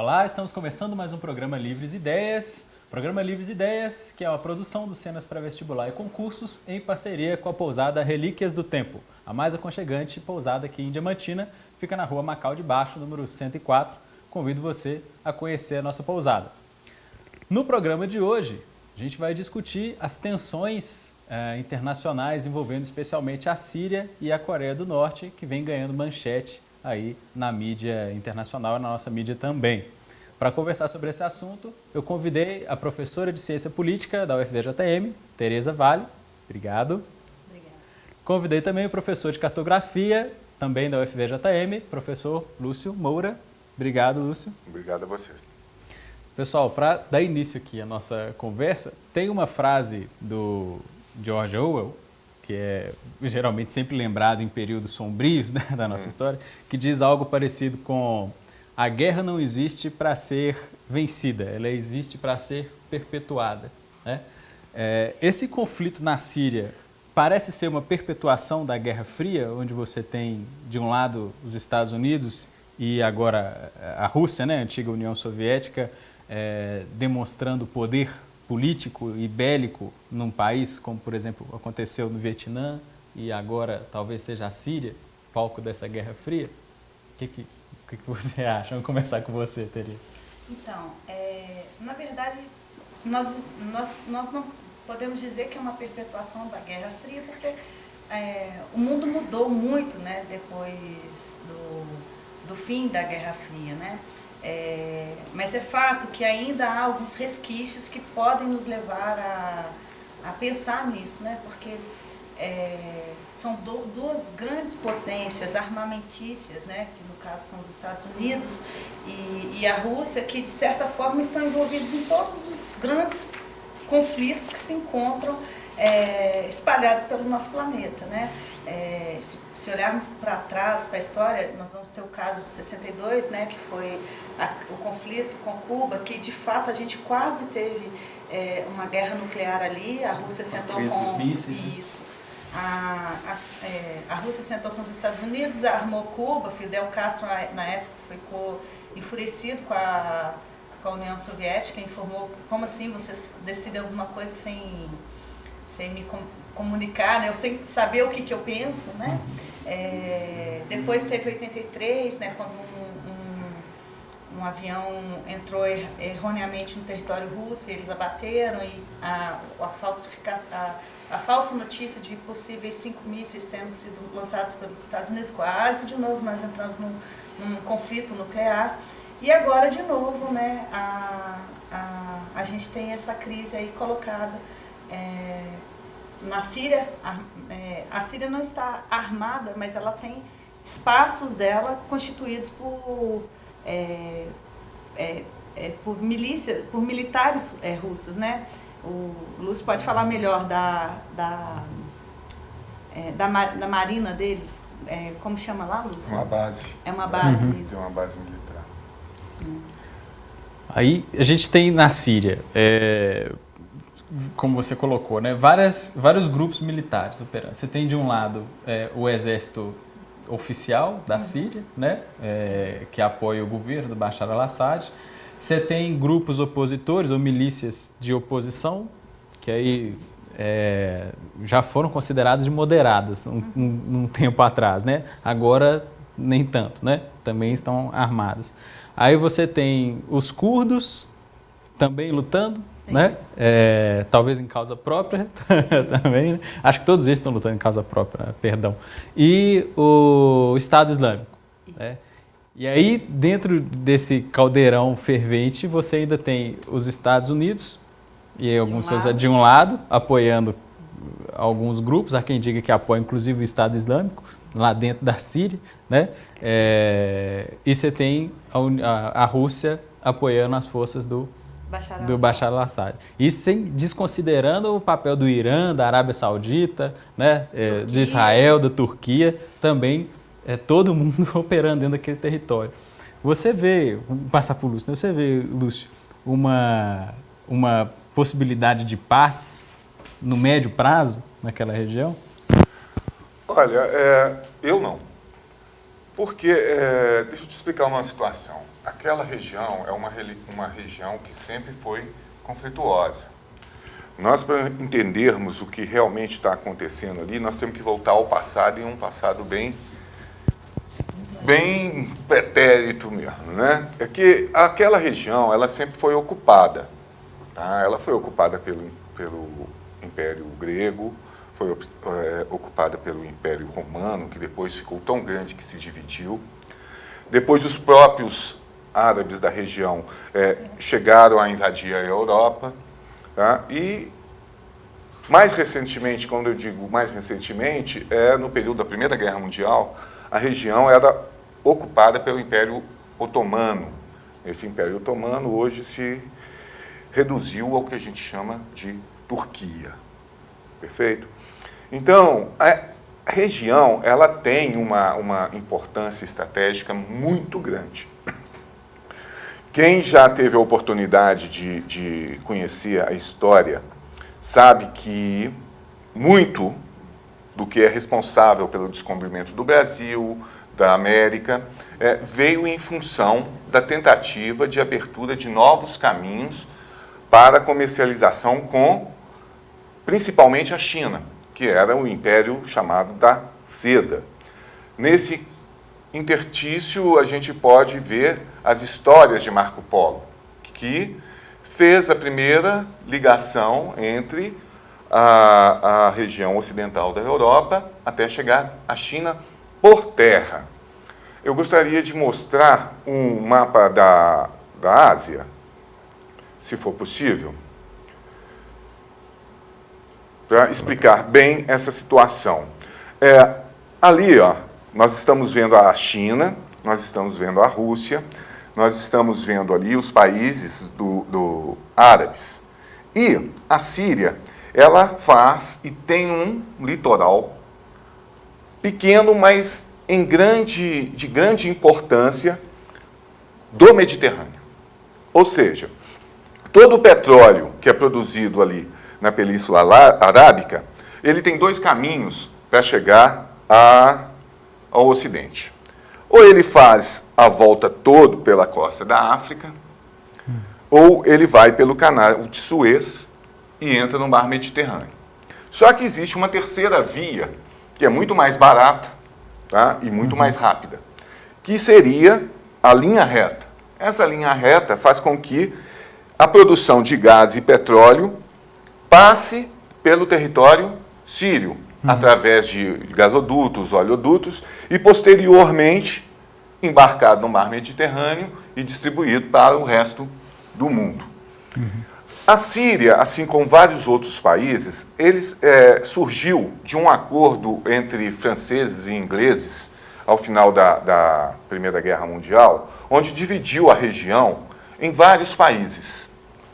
Olá, estamos começando mais um programa Livres Ideias. Programa Livres Ideias, que é uma produção do Cenas Pré-Vestibular e Concursos em parceria com a pousada Relíquias do Tempo, a mais aconchegante pousada aqui em Diamantina, fica na rua Macau de Baixo, número 104. Convido você a conhecer a nossa pousada. No programa de hoje, a gente vai discutir as tensões internacionais envolvendo especialmente a Síria e a Coreia do Norte, que vem ganhando manchete aí na mídia internacional e na nossa mídia também. Para conversar sobre esse assunto, eu convidei a professora de Ciência Política da UFVJM, Tereza Vale. Obrigado. Obrigada. Convidei também o professor de Cartografia, também da UFVJM, professor Lúcio Moura. Obrigado, Lúcio. Obrigado a você. Pessoal, para dar início aqui à nossa conversa, tem uma frase do George Orwell, que é geralmente sempre lembrado em períodos sombrios, né, da nossa história, que diz algo parecido com: a guerra não existe para ser vencida, ela existe para ser perpetuada, né? Esse conflito na Síria parece ser uma perpetuação da Guerra Fria, onde você tem, de um lado, os Estados Unidos e agora a Rússia, né, a antiga União Soviética, demonstrando poder político e bélico num país, como, por exemplo, aconteceu no Vietnã e agora talvez seja a Síria, palco dessa Guerra Fria. O que você acha? Vamos começar com você, Tereza. Então, na verdade, nós não podemos dizer que é uma perpetuação da Guerra Fria, porque o mundo mudou muito, né, depois do fim da Guerra Fria, né? Mas é fato que ainda há alguns resquícios que podem nos levar a pensar nisso, né? Porque são duas grandes potências armamentícias, né? Que no caso são os Estados Unidos e a Rússia, que de certa forma estão envolvidos em todos os grandes conflitos que se encontram espalhados pelo nosso planeta, né? Se olharmos para trás, para a história, nós vamos ter o caso de 62, né, que foi o conflito com Cuba, que de fato a gente quase teve uma guerra nuclear ali. A Rússia sentou com isso. A Rússia sentou com os Estados Unidos, armou Cuba. Fidel Castro na época ficou enfurecido com a União Soviética, informou: como assim vocês decidem alguma coisa sem me comunicar, né? Eu sem saber o que eu penso, né? Depois teve 83, né, quando um avião entrou erroneamente no território russo e eles abateram, e a falsa notícia de possíveis 5 mísseis tendo sido lançados pelos Estados Unidos. Quase de novo nós entramos num conflito nuclear. E agora de novo, né, a gente tem essa crise aí colocada. Na Síria, a Síria não está armada, mas ela tem espaços dela constituídos por militares russos, né? O Lúcio pode falar melhor da marina deles. Como chama lá, Lúcio? Uma base. É uma base. Isso. É uma base militar. Aí a gente tem na Síria, como você colocou, né, vários grupos militares operando. Você tem de um lado o exército oficial da Síria, né, que apoia o governo do Bashar al-Assad. Você tem grupos opositores ou milícias de oposição, que aí já foram consideradas de moderadas um tempo atrás, né? Agora nem tanto, né? Também estão armadas. Aí você tem os curdos também lutando, né? Talvez em causa própria também, né? Acho que todos eles estão lutando em causa própria, perdão. E o Estado Islâmico, né? E aí, dentro desse caldeirão fervente, você ainda tem os Estados Unidos e alguns de um lado, apoiando alguns grupos, há quem diga que apoia inclusive o Estado Islâmico, lá dentro da Síria, né? E você tem a Rússia apoiando as forças do Bashar al-Assad. Isso sem desconsiderando o papel do Irã, da Arábia Saudita, né? De Israel, da Turquia, também todo mundo operando dentro daquele território. Você vê, vamos passar por Lúcio, né? Você vê, Lúcio, uma possibilidade de paz no médio prazo naquela região? Olha, eu não. Porque, deixa eu te explicar uma situação. Aquela região é uma região que sempre foi conflituosa. Nós, para entendermos o que realmente está acontecendo ali, nós temos que voltar ao passado, e um passado bem pretérito mesmo, né? É que aquela região, ela sempre foi ocupada, tá? Ela foi ocupada pelo Império Grego, foi ocupada pelo Império Romano, que depois ficou tão grande que se dividiu. Depois os próprios árabes da região chegaram a invadir a Europa, tá? E mais recentemente, quando eu digo mais recentemente, no período da Primeira Guerra Mundial, a região era ocupada pelo Império Otomano. Esse Império Otomano hoje se reduziu ao que a gente chama de Turquia. Perfeito? Então, a região ela tem uma importância estratégica muito grande. Quem já teve a oportunidade de conhecer a história sabe que muito do que é responsável pelo descobrimento do Brasil, da América, veio em função da tentativa de abertura de novos caminhos para a comercialização com, principalmente, a China, que era o império chamado da seda. Nesse interstício, a gente pode ver as histórias de Marco Polo, que fez a primeira ligação entre a região ocidental da Europa até chegar à China por terra. Eu gostaria de mostrar um mapa da Ásia, se for possível, para explicar bem essa situação. Ali, ó, nós estamos vendo a China, nós estamos vendo a Rússia, nós estamos vendo ali os países do árabes. E a Síria, ela faz e tem um litoral pequeno, mas de grande importância do Mediterrâneo. Ou seja, todo o petróleo que é produzido ali na Península Arábica, ele tem dois caminhos para chegar ao Ocidente. Ou ele faz a volta todo pela costa da África, ou ele vai pelo canal de Suez e entra no mar Mediterrâneo. Só que existe uma terceira via, que é muito mais barata, tá? E muito mais rápida, que seria a linha reta. Essa linha reta faz com que a produção de gás e petróleo passe pelo território sírio, através de gasodutos, oleodutos, e posteriormente embarcado no mar Mediterrâneo e distribuído para o resto do mundo. A Síria, assim como vários outros países, surgiu de um acordo entre franceses e ingleses ao final da Primeira Guerra Mundial, onde dividiu a região em vários países.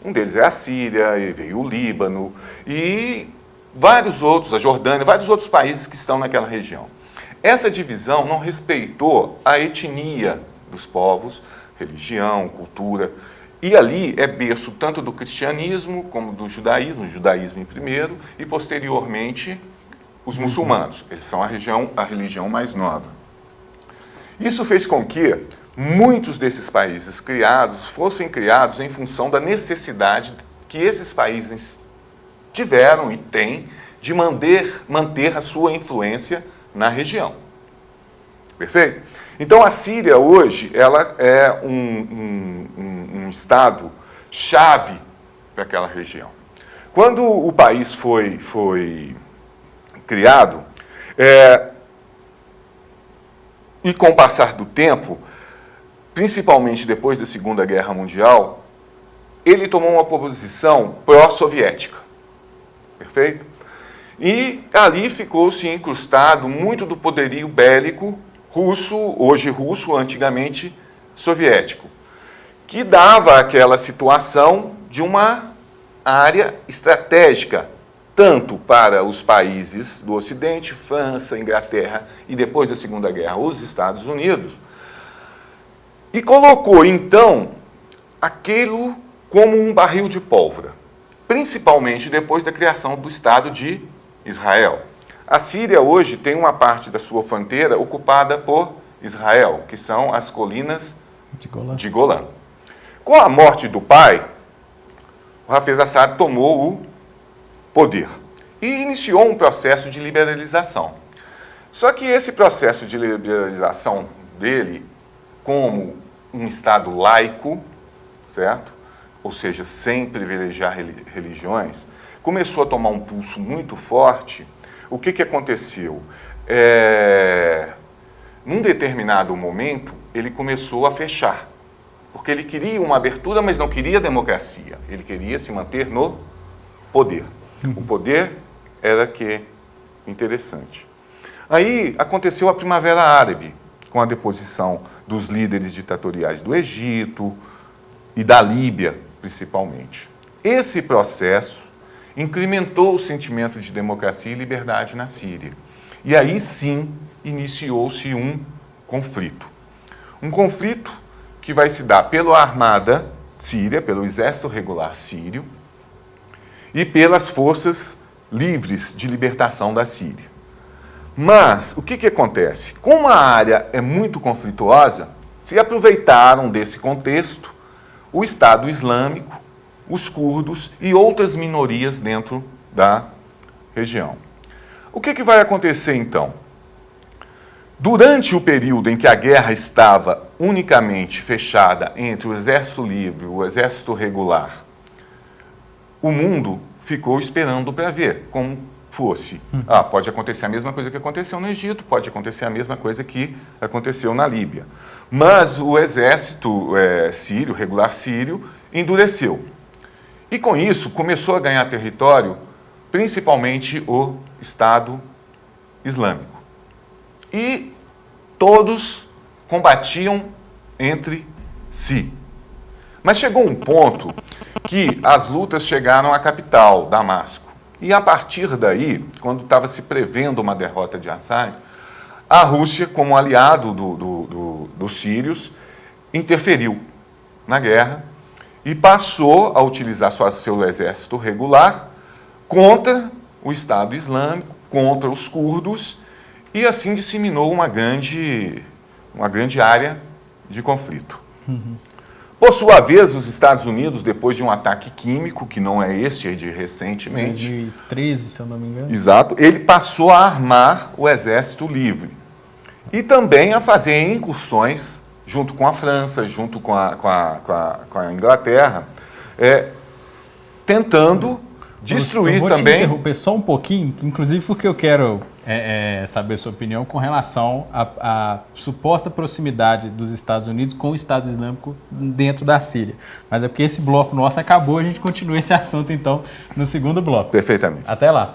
Um deles é a Síria, e veio o Líbano, e vários outros, a Jordânia, vários outros países que estão naquela região. Essa divisão não respeitou a etnia dos povos, religião, cultura, e ali é berço tanto do cristianismo como do judaísmo, o judaísmo em primeiro, e posteriormente os muçulmanos. Eles são a religião mais nova. Isso fez com que muitos desses países fossem criados em função da necessidade que esses países tiveram e têm de manter a sua influência na região. Perfeito? Então, a Síria hoje ela é um estado chave para aquela região. Quando o país foi criado, e com o passar do tempo, principalmente depois da Segunda Guerra Mundial, ele tomou uma posição pró-soviética. Perfeito? E ali ficou-se incrustado muito do poderio bélico russo, hoje russo, antigamente soviético, que dava aquela situação de uma área estratégica, tanto para os países do Ocidente, França, Inglaterra e depois da Segunda Guerra, os Estados Unidos, e colocou, então, aquilo como um barril de pólvora, principalmente depois da criação do Estado de Israel. A Síria hoje tem uma parte da sua fronteira ocupada por Israel, que são as colinas De Golã. de Golã. Com a morte do pai, o Hafez Assad tomou o poder e iniciou um processo de liberalização. Só que esse processo de liberalização dele, como um Estado laico, certo? Ou seja, sem privilegiar religiões, começou a tomar um pulso muito forte. O que aconteceu? Num determinado momento, ele começou a fechar, porque ele queria uma abertura, mas não queria democracia. Ele queria se manter no poder. O poder era que interessante. Aí aconteceu a Primavera Árabe, com a deposição dos líderes ditatoriais do Egito e da Líbia, principalmente. Esse processo incrementou o sentimento de democracia e liberdade na Síria. E aí sim iniciou-se um conflito. Um conflito que vai se dar pela armada síria, pelo exército regular sírio e pelas forças livres de libertação da Síria. Mas o que acontece? Como a área é muito conflituosa, se aproveitaram desse contexto o Estado Islâmico, os curdos e outras minorias dentro da região. O que vai acontecer então? Durante o período em que a guerra estava unicamente fechada entre o exército livre e o exército regular, o mundo ficou esperando para ver como fosse. Pode acontecer a mesma coisa que aconteceu no Egito, pode acontecer a mesma coisa que aconteceu na Líbia. Mas o exército sírio, regular sírio, endureceu. E com isso começou a ganhar território, principalmente o Estado Islâmico. E todos combatiam entre si. Mas chegou um ponto que as lutas chegaram à capital, Damasco. E a partir daí, quando estava se prevendo uma derrota de Assad, a Rússia, como aliado dos sírios, interferiu na guerra e passou a utilizar seu exército regular contra o Estado Islâmico, contra os curdos, e assim disseminou uma grande área de conflito. Por sua vez, os Estados Unidos, depois de um ataque químico, que não é este de recentemente... 2013, se eu não me engano. Exato. Ele passou a armar o Exército Livre. E também a fazer incursões, junto com a França, junto com a Inglaterra, tentando destruir também... Eu vou te interromper só um pouquinho, inclusive porque eu quero saber sua opinião com relação à suposta proximidade dos Estados Unidos com o Estado Islâmico dentro da Síria. Mas é porque esse bloco nosso acabou, a gente continua esse assunto então no segundo bloco. Perfeitamente. Até lá.